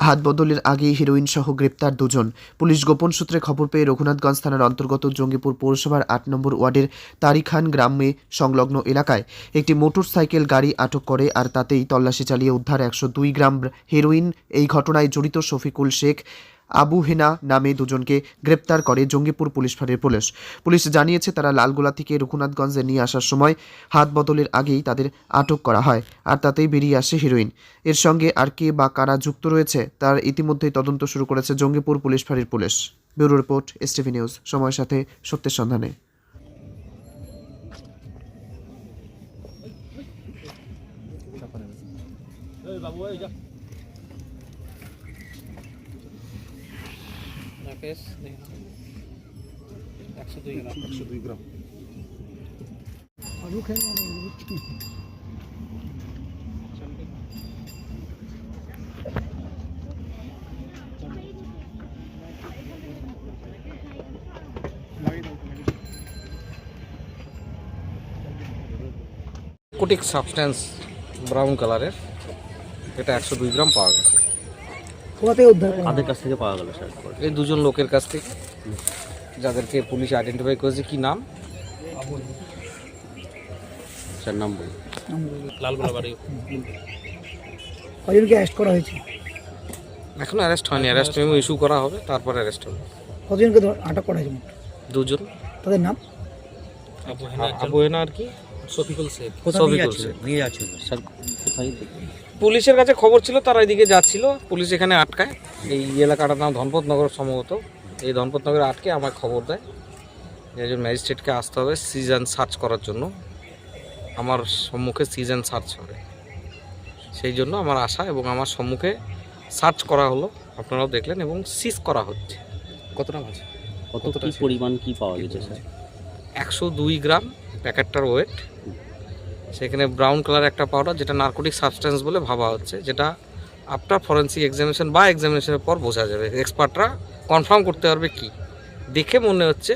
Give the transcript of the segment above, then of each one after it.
হাত বদলের আগেই হিরোইন সহ গ্রেপ্তার দুজন। পুলিশ গোপন সূত্রে খবর পেয়ে রঘুনাথগঞ্জ থানার অন্তর্গত জঙ্গিপুর পৌরসভার ৮ নম্বর ওয়ার্ডের তারিখান গ্রামে সংলগ্ন এলাকায় একটি মোটরসাইকেল গাড়ি আটক করে, আর তাতেই তল্লাশি চালিয়ে উদ্ধার ১০২ গ্রাম হেরোইন। এই ঘটনায় জড়িত শফিকুল শেখ, আবু হেনা নামে দুজনকে গ্রেপ্তার করে জঙ্গিপুর পুলিশ ফাঁড়ির পুলিশ জানিয়েছে, তারা লালগোলা থেকে রঘুনাথগঞ্জে নিয়ে আসার সময় হাত বদলের আগেই তাদের আটক করা হয়, আর তাতেই বেরিয়ে আসে হিরোইন। এর সঙ্গে আর কে বা কারা যুক্ত রয়েছে তার ইতিমধ্যেই তদন্ত শুরু করেছে জঙ্গিপুর পুলিশ ফাঁড়ির police. Bureau report, STV news, সময়ের সাথে সত্যের সন্ধানে। রাকেশ 102 গ্রাম। নার্কোটিক সাবস্টেন্স ব্রাউন কালারের, এটা 102 গ্রাম পাওয়া গেছে। কাদের কাছ থেকে পাওয়া গেল স্যার? এই দুজন লোকের কাছ থেকে, যাদেরকে পুলিশ আইডেন্টিফাই করেছে। কি নাম? স্যার নাম বলুন। লালগোলা বাড়ি। কজনকে অ্যারেস্ট করা হয়েছে? এখনো অ্যারেস্ট হয়নি, অ্যারেস্ট মেমো ইস্যু করা হবে, তারপর অ্যারেস্ট হবে। কজনকে আটক করা হয়েছে? দুজন। তাদের নাম? আবু হেনা আর কি শফিকুল শেখ। নিয়ে যাচ্ছে স্যার কোথায়? পুলিশের কাছে খবর ছিল, তারা এদিকে যাচ্ছিল, পুলিশ এখানে আটকায়। এই এলাকাটার নাম ধনপতনগর সম্ভবত। এই ধনপতনগরে আটকে আমায় খবর দেয় যে একজন ম্যাজিস্ট্রেটকে আসতে হবে সিজন সার্চ করার জন্য। আমার সম্মুখে সিজন সার্চ হবে, সেই জন্য আমার আশা, এবং আমার সম্মুখে সার্চ করা হলো, আপনারাও দেখলেন, এবং সিজ করা হচ্ছে। কতটা মাছ? কতটা পরিমাণ কি পাওয়া গেছে স্যার? 102 গ্রাম প্যাকেটটার ওয়েট। সেখানে ব্রাউন কালার একটা পাউডার, যেটা নার্কোটিক সাবস্টেন্স বলে ভাবা হচ্ছে, যেটা আফটার ফরেন্সিক এক্সামিনেশন বা এক্সামিনেশনের পর বোঝা যাবে। এক্সপার্টরা কনফার্ম করতে পারবে কি দেখে মনে হচ্ছে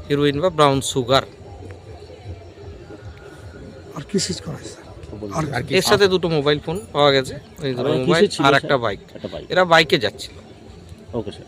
হিরোইন বা ব্রাউন সুগার। আর কি সিজ করা হয়েছে? এর সাথে দুটো মোবাইল ফোন পাওয়া গেছে, ওই দুটো মোবাইল আর একটা বাইক। এরা বাইকে যাচ্ছিল। Okay sir.